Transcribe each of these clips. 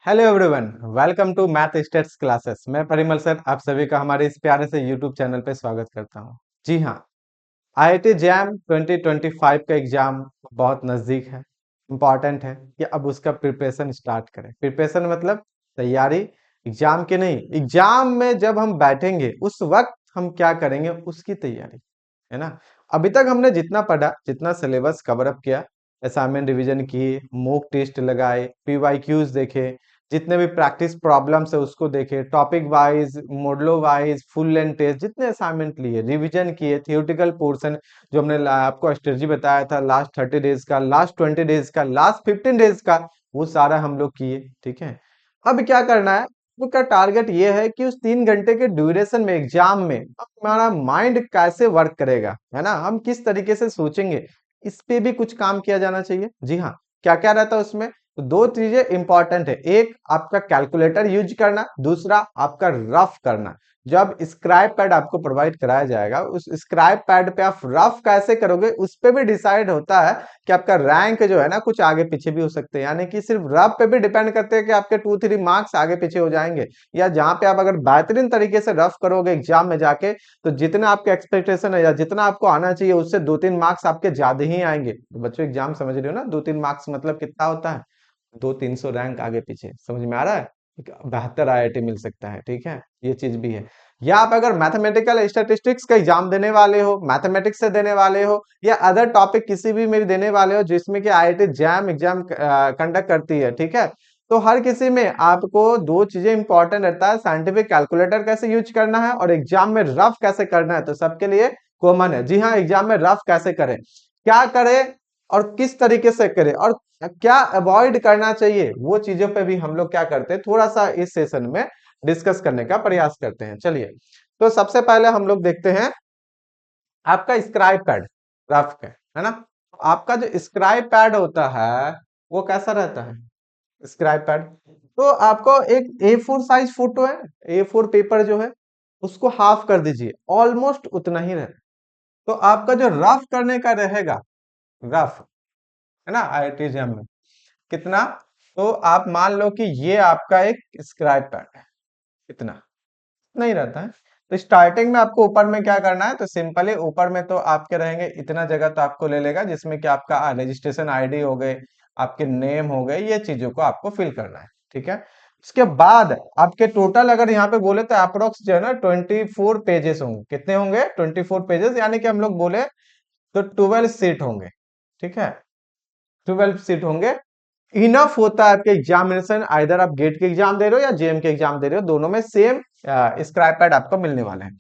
Hello everyone, welcome to math stats classes. मैं Parimal sir आप सभी का हमारे इस प्यारे से यूट्यूब चैनल पे स्वागत करता हूं। जी हाँ, आईआईटी जैम 2025 का एग्जाम बहुत नज़दीक है, इम्पॉर्टेंट है कि अब उसका प्रिपरेशन स्टार्ट करें। प्रिपरेशन मतलब तैयारी, एग्जाम की नहीं। एग्जाम में जब हम बैठेंगे उस वक्त हम क्या करेंगे उसकी तैयारी, है ना। अभी तक हमने जितना पढ़ा, जितना सिलेबस कवर अप किया, असाइनमेंट रिवीजन किए, मॉक टेस्ट लगाए, पीवाईक्यूज देखे, जितने भी प्रैक्टिस प्रॉब्लम्स है उसको देखे, टॉपिक वाइज, मॉडलो वाइज, फुल लेंथ टेस्ट, जितने असाइनमेंट लिए, रिवीजन किए, थियोरेटिकल पोर्शन जो हमने आपको स्ट्रेटजी बताया था, लास्ट 30 डेज का, लास्ट 20 डेज का, लास्ट 15 डेज का, वो सारा हम लोग किए। ठीक है, अब क्या करना है, उसका टारगेट ये है कि उस 3 घंटे के ड्यूरेशन में, एग्जाम में हमारा माइंड कैसे वर्क करेगा, है ना, हम किस तरीके से सोचेंगे, इस पे भी कुछ काम किया जाना चाहिए। जी हाँ, क्या क्या रहता है उसमें, तो दो चीजें इंपॉर्टेंट है। एक आपका कैलकुलेटर यूज करना, दूसरा आपका रफ करना। जब स्क्राइब पैड आपको प्रोवाइड कराया जाएगा, उस स्क्राइब पैड पे आप रफ कैसे करोगे उस पे भी डिसाइड होता है कि आपका रैंक जो है ना कुछ आगे पीछे भी हो सकते हैं। यानी कि सिर्फ रफ पे भी डिपेंड करते हैं कि आपके 2-3 मार्क्स आगे पीछे हो जाएंगे, या जहां पे आप अगर बेहतरीन तरीके से रफ करोगे एग्जाम में जाके, तो जितना आपके एक्सपेक्टेशन है या जितना आपको आना चाहिए उससे 2-3 मार्क्स आपके ज्यादा ही आएंगे। तो बच्चों एग्जाम समझ रहे हो ना, 2-3 मार्क्स मतलब कितना होता है, 200-300 रैंक आगे पीछे, समझ में आ रहा है। बेहतर आईआईटी मिल सकता है। ठीक है, ये चीज भी है। या आप अगर मैथमेटिकल स्टैटिस्टिक्स का एग्जाम देने वाले हो, मैथमेटिक्स से देने वाले हो, या अदर टॉपिक किसी भी में देने वाले हो जिसमें कि आईआईटी जैम एग्जाम कंडक्ट करती है, ठीक है, तो हर किसी में आपको दो चीजें इंपॉर्टेंट रहता है, साइंटिफिक कैलकुलेटर कैसे यूज करना है और एग्जाम में रफ कैसे करना है। तो सबके लिए कॉमन है। जी हाँ, एग्जाम में रफ कैसे करें, क्या करें और किस तरीके से करें, और क्या अवॉइड करना चाहिए, वो चीजों पे भी हम लोग क्या करते हैं, थोड़ा सा इस सेशन में डिस्कस करने का प्रयास करते हैं। चलिए, तो सबसे पहले हम लोग देखते हैं आपका स्क्राइब पैड, रफ का, है ना। आपका जो स्क्राइब पैड होता है वो कैसा रहता है, स्क्राइब पैड, तो आपको एक A4 साइज फोटो है, A4 पेपर जो है उसको हाफ कर दीजिए, ऑलमोस्ट उतना ही रहे। तो आपका जो रफ करने का रहेगा, रफ, है ना, आईआईटी जैम में कितना, तो आप मान लो कि ये आपका एक स्क्राइब पैड है, इतना नहीं रहता है। तो स्टार्टिंग में आपको ऊपर में क्या करना है, तो सिंपली ऊपर में तो आपके रहेंगे इतना जगह तो आपको ले लेगा, जिसमें कि आपका रजिस्ट्रेशन आईडी हो गए, आपके नेम हो गए, ये चीजों को आपको फिल करना है। ठीक है, उसके बाद आपके टोटल अगर यहाँ पे बोले तो अप्रोक्स जो है ना 24 पेजेस होंगे। कितने होंगे, 24 पेजेस, यानी कि हम लोग बोले तो 12 सीट होंगे। ठीक है, 12 सीट होंगे, इनफ होता है आपके एग्जामिनेशन। आइदर आप गेट के एग्जाम दे रहे हो या जेएम के एग्जाम दे रहे हो, दोनों में सेम स्क्राइब पैड आपको मिलने वाले हैं।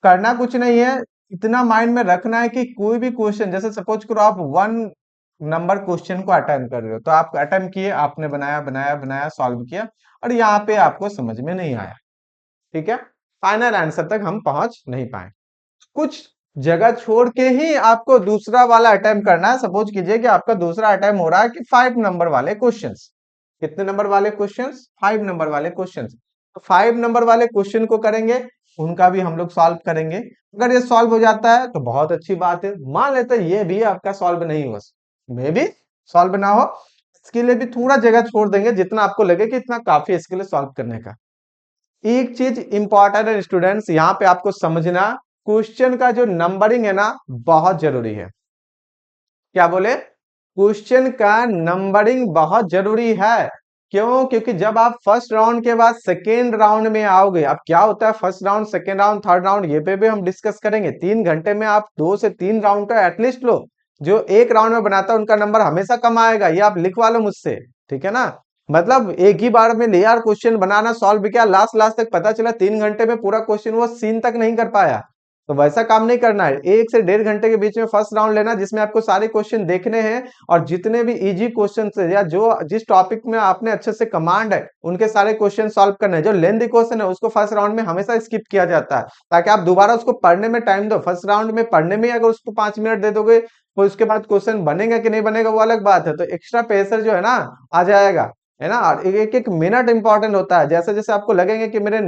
करना कुछ नहीं है, इतना माइंड में रखना है कि कोई भी क्वेश्चन, जैसे सपोज करो आप 1 नंबर क्वेश्चन को अटेम्प्ट कर रहे हो, तो आप अटेम्प्ट किए, आपने बनाया बनाया बनाया, सॉल्व किया, और यहाँ पे आपको समझ में नहीं आया, ठीक है, फाइनल आंसर तक हम पहुंच नहीं पाए, कुछ जगह छोड़ के ही आपको दूसरा वाला अटेम्प्ट करना है। सपोज कीजिए कि आपका दूसरा अटेम्प्ट हो रहा है कि 5 नंबर वाले क्वेश्चंस, कितने नंबर वाले क्वेश्चंस, 5 नंबर वाले क्वेश्चंस, तो 5 नंबर वाले क्वेश्चन को करेंगे, उनका भी हम लोग सॉल्व करेंगे। अगर ये सॉल्व हो जाता है तो बहुत अच्छी बात है, मान लेते हैं ये भी आपका सॉल्व नहीं हुआ, मे भी सॉल्व ना हो, इसके लिए भी थोड़ा जगह छोड़ देंगे, जितना आपको लगे कि इतना काफी है इसके लिए सॉल्व करने का। एक चीज इंपॉर्टेंट है स्टूडेंट्स, यहाँ पे आपको समझना, क्वेश्चन का जो नंबरिंग है ना बहुत जरूरी है। क्या बोले, क्वेश्चन का नंबरिंग बहुत जरूरी है। क्यों, क्योंकि जब आप फर्स्ट राउंड के बाद सेकेंड राउंड में आओगे, अब क्या होता है first round, second round, third round, ये पे भी हम डिस्कस करेंगे। 3 घंटे में आप 2 से 3 राउंड तो एटलीस्ट लो, जो एक राउंड में बनाता है उनका नंबर हमेशा कम आएगा, ये आप लिखवा लो मुझसे, ठीक है ना। मतलब एक ही बार में यार क्वेश्चन बनाना, सॉल्व किया, लास्ट लास्ट तक पता चला 3 घंटे में पूरा क्वेश्चन वो सीन तक नहीं कर पाया, तो वैसा काम नहीं करना है। 1 से 1.5 घंटे के बीच में फर्स्ट राउंड लेना, जिसमें आपको सारे क्वेश्चन देखने हैं, और जितने भी इजी क्वेश्चन है या जो जिस टॉपिक में आपने अच्छे से कमांड है उनके सारे क्वेश्चन सॉल्व करने हैं। जो लेंथी क्वेश्चन है उसको फर्स्ट राउंड में हमेशा स्किप किया जाता है, ताकि आप दोबारा उसको पढ़ने में टाइम दो। फर्स्ट राउंड में पढ़ने में अगर उसको 5 मिनट दे दोगे तो उसके बाद क्वेश्चन बनेगा कि नहीं बनेगा वो अलग बात है, तो एक्स्ट्रा प्रेशर जो है ना आ जाएगा, है ना। और एक एक मिनट इंपॉर्टेंट होता है। जैसे जैसे आपको लगेंगे कि मेरे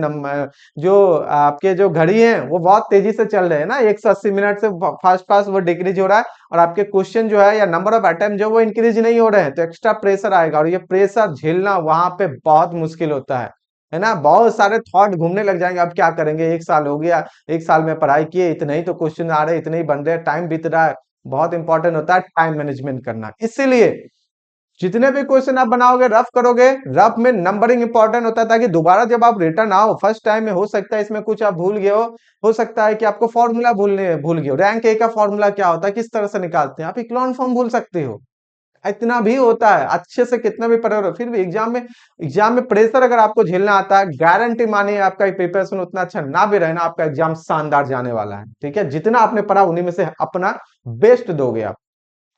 जो आपके जो घड़ी है वो बहुत तेजी से चल रहे हैं ना, 180 मिनट से फास्ट फास्ट वो डिक्रीज हो रहा है, और आपके क्वेश्चन जो है या नंबर ऑफ अटेम्प्ट जो वो इंक्रीज नहीं हो रहे हैं, तो एक्स्ट्रा प्रेशर आएगा, और ये प्रेशर झेलना वहां पे बहुत मुश्किल होता है ना। बहुत सारे थॉट घूमने लग जाएंगे, अब क्या करेंगे, 1 साल हो गया, 1 साल में पढ़ाई किए, इतने ही तो क्वेश्चन आ रहे हैं, इतने ही बन रहे हैं, टाइम बीत रहा है। बहुत इंपॉर्टेंट होता है टाइम मैनेजमेंट करना। इसीलिए जितने भी क्वेश्चन आप बनाओगे, रफ करोगे, रफ में नंबरिंग इंपॉर्टेंट होता है, ताकि दोबारा जब आप रिटर्न आओ फर्स्ट टाइम में, हो सकता है इसमें कुछ आप भूल गए हो सकता है कि आपको फॉर्मूला भूल गए हो, रैंक ए का फॉर्मूला क्या होता है, किस तरह से निकालते हैं, आप इक्लॉन फॉर्म भूल सकते हो। इतना भी होता है, अच्छे से कितना भी पढ़े हो, फिर भी एग्जाम में प्रेशर अगर आपको झेलना आता है, गारंटी मानिए आपका प्रिपरेशन उतना अच्छा ना भी रहे ना, आपका एग्जाम शानदार जाने वाला है। ठीक है, जितना आपने पढ़ा उन्हीं में से अपना बेस्ट दोगे आप,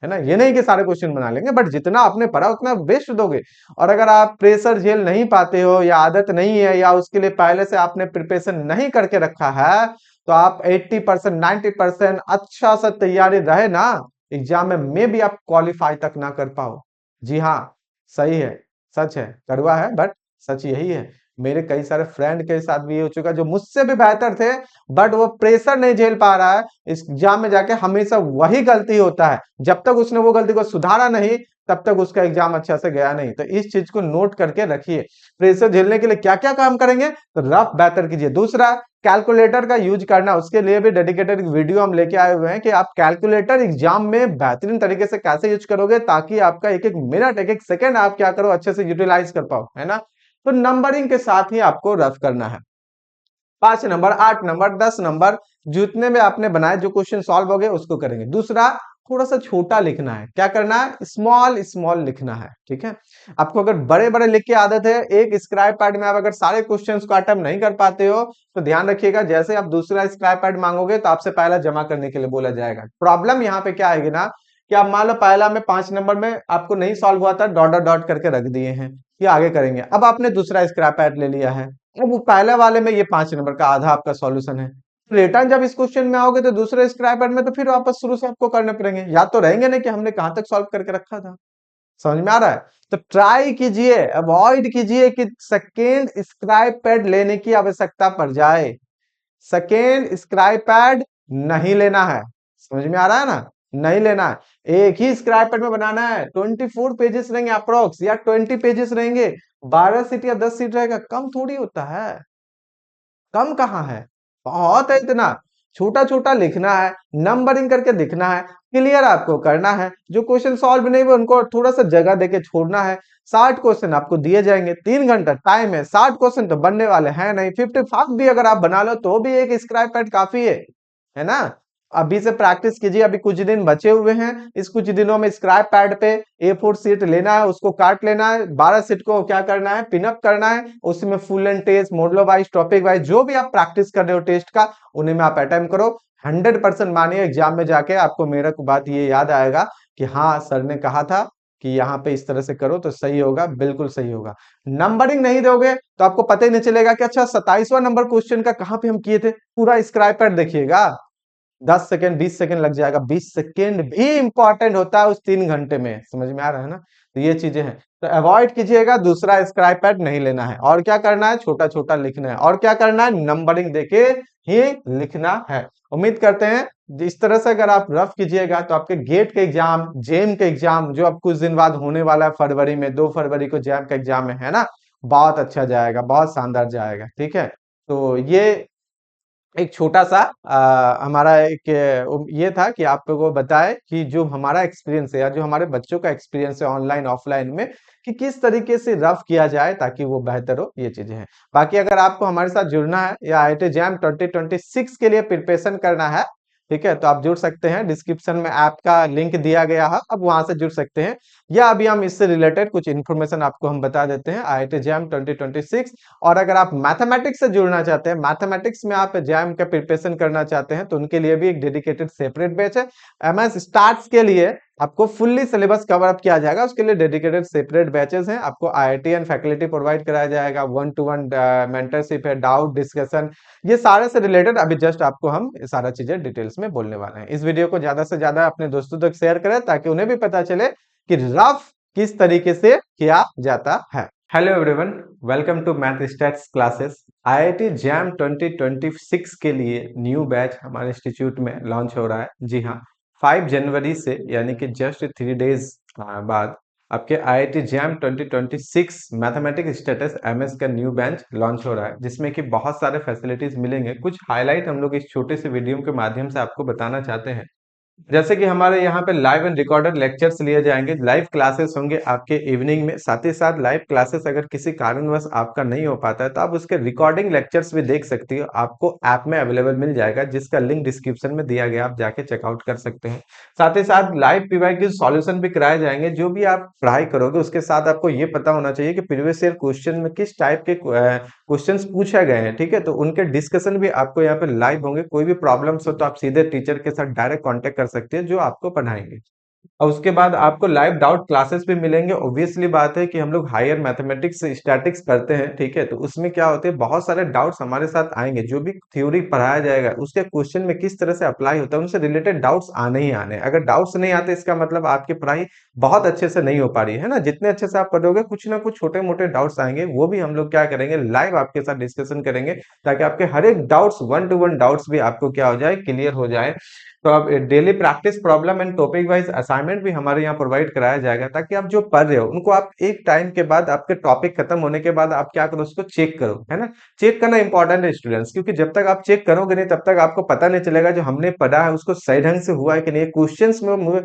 है ना। ये नहीं कि सारे क्वेश्चन बना लेंगे, बट जितना आपने पढ़ा उतना बेस्ट दोगे। और अगर आप प्रेशर झेल नहीं पाते हो, या आदत नहीं है, या उसके लिए पहले से आपने प्रिपरेशन नहीं करके रखा है, तो आप 80% 90% अच्छा सा तैयारी रहे ना, एग्जाम में भी आप क्वालिफाई तक ना कर पाओ। जी हाँ, सही है, सच है, कड़वा है बट सच यही है। मेरे कई सारे फ्रेंड के साथ भी ये हो चुका, जो मुझसे भी बेहतर थे, बट वो प्रेशर नहीं झेल पा रहा है, इस एग्जाम में जाके हमेशा वही गलती होता है। जब तक उसने वो गलती को सुधारा नहीं, तब तक उसका एग्जाम अच्छा से गया नहीं। तो इस चीज को नोट करके रखिए। प्रेशर झेलने के लिए क्या क्या काम करेंगे, तो रफ बेहतर कीजिए। दूसरा, कैलकुलेटर का यूज करना, उसके लिए भी डेडिकेटेड वीडियो हम लेके आए हुए हैं कि आप कैलकुलेटर एग्जाम में बेहतरीन तरीके से कैसे यूज करोगे, ताकि आपका एक एक मिनट एक एक सेकंड आप क्या करो, अच्छे से यूटिलाइज कर पाओ, है ना। तो नंबरिंग के साथ ही आपको रफ करना है। 5 नंबर, 8 नंबर, 10 नंबर, जितने में आपने बनाए, जो क्वेश्चन सॉल्व हो गए उसको करेंगे। दूसरा, थोड़ा सा छोटा लिखना है। क्या करना है, स्मॉल स्मॉल लिखना है। ठीक है, आपको अगर बड़े बड़े लिख के आदत है, एक स्क्राइब पैड में आप अगर सारे क्वेश्चंस को अटेम्प्ट नहीं कर पाते हो, तो ध्यान रखिएगा, जैसे आप दूसरा स्क्राइब पैड मांगोगे तो आपसे पहला जमा करने के लिए बोला जाएगा। प्रॉब्लम यहाँ पे क्या आएगी ना, कि आप मान लो पहला में 5 नंबर में आपको नहीं सॉल्व हुआ था, डॉट डॉट डॉट करके रख दिए हैं, ये आगे करेंगे। अब आपने दूसरा स्क्रैप पैड ले लिया है, अब वो पहले वाले में ये 5 नंबर का आधा आपका सॉल्यूशन है। रिटर्न जब इस क्वेश्चन में आओगे तो दूसरे स्क्रैप पैड में तो फिर वापस शुरू से आपको करने पड़ेंगे, याद तो रहेंगे नहीं कि हमने कहां तक सॉल्व करके रखा था। समझ में आ रहा है। तो ट्राई कीजिए, अवॉइड कीजिए कि सेकेंड स्क्रैप पैड लेने की आवश्यकता पड़ जाए। सेकेंड स्क्रैप पैड नहीं लेना है, समझ में आ रहा है ना, नहीं लेना है। एक ही स्क्रैप पैड में बनाना है। 24 पेजेस रहेंगे अप्रोक्स, या 20 पेजेस रहेंगे, 12 सीट या 10 सीट रहेगा, कम थोड़ी होता है, कम कहाँ है, बहुत है इतना। छोटा छोटा लिखना है, नंबरिंग करके दिखना है, क्लियर आपको करना है। जो क्वेश्चन सॉल्व नहीं हुए उनको थोड़ा सा जगह देके छोड़ना है। 60 क्वेश्चन आपको दिए जाएंगे, 3 घंटा टाइम है, 60 क्वेश्चन तो बनने वाले हैं नहीं, 55 भी अगर आप बना लो तो भी एक स्क्रैप पैड काफी है ना। अभी से प्रैक्टिस कीजिए, अभी कुछ दिन बचे हुए हैं, इस कुछ दिनों में स्क्रैप पैड पे A4 सीट लेना है, उसको काट लेना है, 12 सीट को क्या करना है, पिनअप करना है, उसमें full and test, model wise, topic wise, जो भी आप प्रैक्टिस कर रहे हो टेस्ट का, उन्हें में आप अटेम्प्ट करो। 100% मानिए एग्जाम में जाके आपको मेरा को बात ये याद आएगा कि हाँ सर ने कहा था कि यहाँ पे इस तरह से करो तो सही होगा, बिल्कुल सही होगा। नंबरिंग नहीं दोगे तो आपको पता ही नहीं चलेगा कि अच्छा 27वां नंबर क्वेश्चन का कहाँ पे हम किए थे। पूरा स्क्रैप पैड देखिएगा, 10 सेकंड 20 सेकंड लग जाएगा, 20 सेकंड भी इंपॉर्टेंट होता है उस 3 घंटे में। समझ में आ रहा है ना, तो ये चीजें हैं, तो अवॉइड कीजिएगा, दूसरा स्क्रैप पैड नहीं लेना है। और क्या करना है, छोटा छोटा लिखना है, और क्या करना है, नंबरिंग देके ही लिखना है। उम्मीद करते हैं इस तरह से अगर आप रफ कीजिएगा तो आपके गेट के एग्जाम, जेम के एग्जाम, जो अब कुछ दिन बाद होने वाला है फरवरी में, 2 फरवरी को जैम का एग्जाम है ना, बहुत अच्छा जाएगा, बहुत शानदार जाएगा। ठीक है, तो ये एक छोटा सा हमारा एक ये था कि आप लोगों को बताए कि जो हमारा एक्सपीरियंस है, या जो हमारे बच्चों का एक्सपीरियंस है ऑनलाइन ऑफलाइन में, कि किस तरीके से रफ किया जाए ताकि वो बेहतर हो, ये चीजें हैं। बाकी अगर आपको हमारे साथ जुड़ना है या IIT जैम 2026 के लिए प्रिपरेशन करना है, ठीक है, तो आप जुड़ सकते हैं। डिस्क्रिप्शन में ऐप का लिंक दिया गया है, अब वहां से जुड़ सकते हैं। या अभी हम इससे रिलेटेड कुछ इन्फॉर्मेशन आपको हम बता देते हैं, IIT जैम 2026। और अगर आप मैथमेटिक्स से जुड़ना चाहते हैं, मैथमेटिक्स में आप जैम का प्रिपरेशन करना चाहते हैं, तो उनके लिए भी एक डेडिकेटेड सेपरेट बैच है। MS स्टार्ट्स के लिए आपको फुल्ली सिलेबस कवर अप किया जाएगा, उसके लिए डेडिकेटेड सेपरेट बैचेस हैं। आपको IIT एंड फैकल्टी प्रोवाइड कराया जाएगा, 1-to-1 मेंटरशिप है, डाउट डिस्कशन, ये सारे से रिलेटेड अभी जस्ट आपको हम सारा चीजें डिटेल्स में बोलने वाले हैं। इस वीडियो को ज्यादा से ज्यादा अपने दोस्तों तक शेयर करें ताकि उन्हें भी पता चले कि रफ किस तरीके से किया जाता है। Hello everyone, welcome to math stats classes. IIT JAM 2026 के लिए न्यू बैच हमारे इंस्टीट्यूट में लॉन्च हो रहा है। जी हाँ, 5 जनवरी से यानी कि जस्ट 3 डेज बाद आपके IIT JAM 2026 mathematics status MS का न्यू बैच लॉन्च हो रहा है, जिसमें कि बहुत सारे फैसिलिटीज मिलेंगे। कुछ हाईलाइट हम लोग इस छोटे से वीडियो के माध्यम से आपको बताना चाहते हैं। जैसे कि हमारे यहाँ पे लाइव एंड रिकॉर्डेड लेक्चर्स लिए जाएंगे, लाइव क्लासेस होंगे आपके इवनिंग में। साथ ही साथ लाइव क्लासेस अगर किसी कारणवश आपका नहीं हो पाता है तो आप उसके रिकॉर्डिंग लेक्चर्स भी देख सकती हो, आपको ऐप में अवेलेबल मिल जाएगा, जिसका लिंक डिस्क्रिप्शन में दिया गया, आप जाके चेकआउट कर सकते हैं। साथ ही साथ लाइव पीवाईक्यू सॉल्यूशन भी कराए जाएंगे। जो भी आप पढ़ाई करोगे उसके साथ आपको ये पता होना चाहिए कि प्रीवियस ईयर क्वेश्चन में किस टाइप के क्वेश्चंस पूछे गए हैं। ठीक है, तो उनके डिस्कशन भी आपको यहाँ पे लाइव होंगे। कोई भी प्रॉब्लम्स हो तो आप सीधे टीचर के साथ डायरेक्ट कांटेक्ट कर सकते हैं, जो आपको पढ़ाएंगे। और उसके बाद आपको लाइव डाउट क्लासेस भी मिलेंगे। ऑब्वियसली बात है कि हम लोग हायर मैथमेटिक्स स्टैटिक्स करते हैं, ठीक है, तो उसमें क्या होते हैं, बहुत सारे डाउट्स हमारे साथ आएंगे। जो भी थ्योरी पढ़ाया जाएगा उसके क्वेश्चन में किस तरह से अप्लाई होता है, उनसे रिलेटेड डाउट्स आने ही आने। अगर डाउट्स नहीं आते इसका मतलब आपकी पढ़ाई बहुत अच्छे से नहीं हो पा रही है ना। जितने अच्छे से आप पढ़ोगे कुछ ना कुछ छोटे मोटे डाउट्स आएंगे, वो भी हम लोग क्या करेंगे, लाइव आपके साथ डिस्कशन करेंगे, ताकि आपके हर एक डाउट्स, 1 to 1 डाउट्स भी आपको क्या हो जाए, क्लियर हो जाए। तो अब daily practice problem and topic wise assignment भी हमारे यहाँ प्रोवाइड कराया जाएगा, ताकि आप जो पढ़ रहे हो उनको आप एक टाइम के बाद, आपके टॉपिक खत्म होने के बाद आप क्या करो, उसको चेक करो, है ना। चेक करना इंपॉर्टेंट है स्टूडेंट्स, क्योंकि जब तक आप चेक करोगे नहीं तब तक आपको पता नहीं चलेगा जो हमने पढ़ा है उसको सही ढंग से हुआ है कि नहीं। क्वेश्चंस में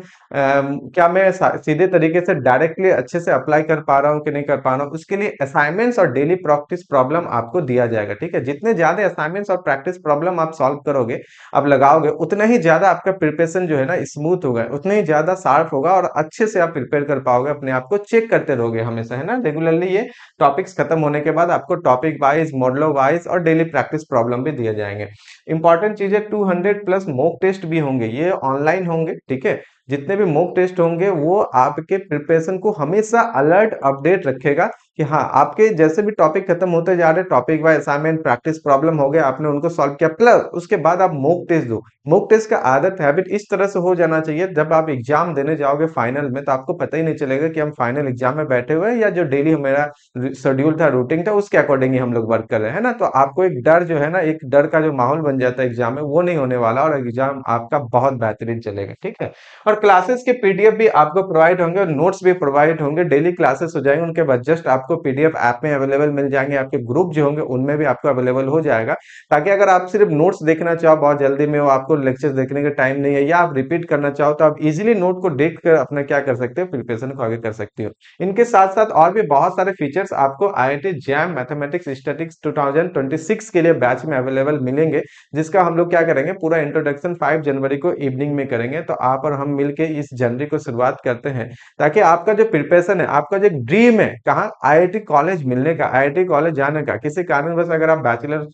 क्या मैं सीधे तरीके से डायरेक्टली अच्छे से अप्लाई कर पा रहा हूँ कि नहीं कर पा रहा हूँ, उसके लिए असाइनमेंट्स और डेली प्रैक्टिस प्रॉब्लम आपको दिया जाएगा। ठीक है, जितने ज्यादा असाइनमेंट्स और प्रैक्टिस प्रॉब्लम आप सॉल्व करोगे, आप लगाओगे, उतना ही ज्यादा आपका प्रिपरेशन जो है ना स्मूथ होगा, उतना ही ज्यादा शार्प होगा, और अच्छे से आप प्रिपेयर कर पाओगे। अपने आप को चेक करते रहोगे हमेशा, है ना, रेगुलरली। ये टॉपिक्स खत्म होने के बाद आपको टॉपिक वाइज, मॉडलो वाइज और डेली प्रैक्टिस प्रॉब्लम भी दिए जाएंगे। इंपॉर्टेंट चीज है, 200+ मॉक टेस्ट भी होंगे, ये ऑनलाइन होंगे। ठीक है, जितने भी मॉक टेस्ट होंगे वो आपके प्रिपरेशन को हमेशा अलर्ट अपडेट रखेगा कि हाँ, आपके जैसे भी टॉपिक खत्म होते जा रहे, topic wise assignment, practice problem हो गया, आपने उनको सॉल्व किया, प्लस उसके बाद आप मॉक टेस्ट दो। मॉक टेस्ट का आदत, हैबिट इस तरह से हो जाना चाहिए, जब आप एग्जाम देने जाओगे फाइनल में तो आपको पता ही नहीं चलेगा कि हम फाइनल एग्जाम में बैठे हुए हैं, या जो डेली हमारा शेड्यूल था, रूटीन था, उसके अकॉर्डिंग ही हम लोग वर्क कर रहे हैं ना। तो आपको एक डर जो है ना, एक डर का जो माहौल बन जाता है एग्जाम में, वो नहीं होने वाला, और एग्जाम आपका बहुत बेहतरीन चलेगा। ठीक है, और क्लासेस के पीडीएफ भी आपको प्रोवाइड होंगे, और नोट्स भी प्रोवाइड होंगे। डेली क्लासेस हो जाएंगे, उनके बाद जस्ट आपको पीडीएफ ऐप में अवेलेबल मिल जाएंगे, आपके ग्रुप जो होंगे उनमें भी आपको अवेलेबल हो जाएगा, ताकि अगर आप सिर्फ नोट्स देखना चाहो, बहुत जल्दी में हो, आपको लेक्चर्स देखने का टाइम नहीं है, या आप रिपीट करना चाहो, तो आप इजीली नोट को देख कर अपना क्या कर सकते हो, प्रिपरेशन को आगे कर सकते हो। इनके साथ साथ और भी बहुत सारे फीचर्स आपको आईआईटी जैम मैथमेटिक्स स्टैटिक्स 2026 के लिए बैच में अवेलेबल मिलेंगे, जिसका हम लोग क्या करेंगे, पूरा इंट्रोडक्शन 5 जनवरी को इवनिंग में करेंगे। तो आप और हम मिलके इस जनवरी को शुरुआत करते हैं, ताकि आपका जो प्रिपरेशन है, आपका जो ड्रीम है, कहाँ, आईआईटी कॉलेज मिलने का, आईआईटी कॉलेज जाने का, किसी कारणवश अगर आप बैचलर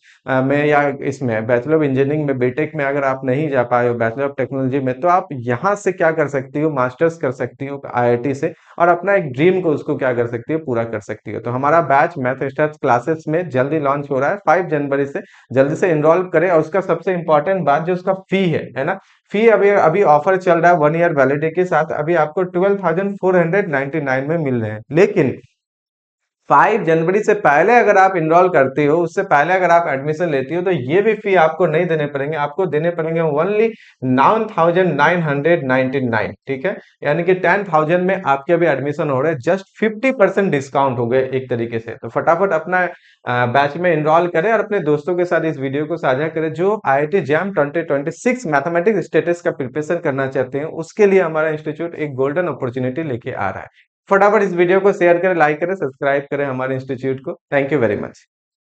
में या इसमें बैचलर ऑफ इंजीनियरिंग में, बीटेक में अगर आप नहीं जा पाए हो, बैचलर ऑफ टेक्नोलॉजी में, तो आप यहाँ से क्या कर सकती हो, मास्टर्स कर सकती हो आईआईटी से, और अपना एक ड्रीम को उसको क्या कर सकती हो, पूरा कर सकती हो। तो हमारा बैच मैथ स्टार्स क्लासेस में जल्दी लॉन्च हो रहा है 5 जनवरी से। जल्दी से इनरोल करें। और उसका सबसे इंपॉर्टेंट बात, जो उसका फी है ना, फी अभी अभी ऑफर चल रहा है 1 ईयर वैलिडिटी के साथ, अभी आपको 12,499 में मिल रहे हैं। लेकिन 5 जनवरी से पहले अगर आप इनरोल करती हो, उससे पहले अगर आप एडमिशन लेती हो, तो ये भी फी आपको नहीं देने पड़ेंगे, आपको देने पड़ेंगे ओनली 9,999। ठीक है, यानी कि 10,000 में आपके अभी एडमिशन हो रहे हैं, जस्ट 50% डिस्काउंट हो गए एक तरीके से। तो फटाफट अपना बैच में इनरोल करें, और अपने दोस्तों के साथ इस वीडियो को साझा करें, जो आईआईटी जैम 2026 मैथमेटिक्स स्टेटस का प्रिपरेशन करना चाहते हैं। उसके लिए हमारा इंस्टीट्यूट एक गोल्डन अपॉर्चुनिटी लेके आ रहा है। फटाफट इस वीडियो को शेयर करें, लाइक करें, सब्सक्राइब करें हमारे इंस्टीट्यूट को। Thank you very much.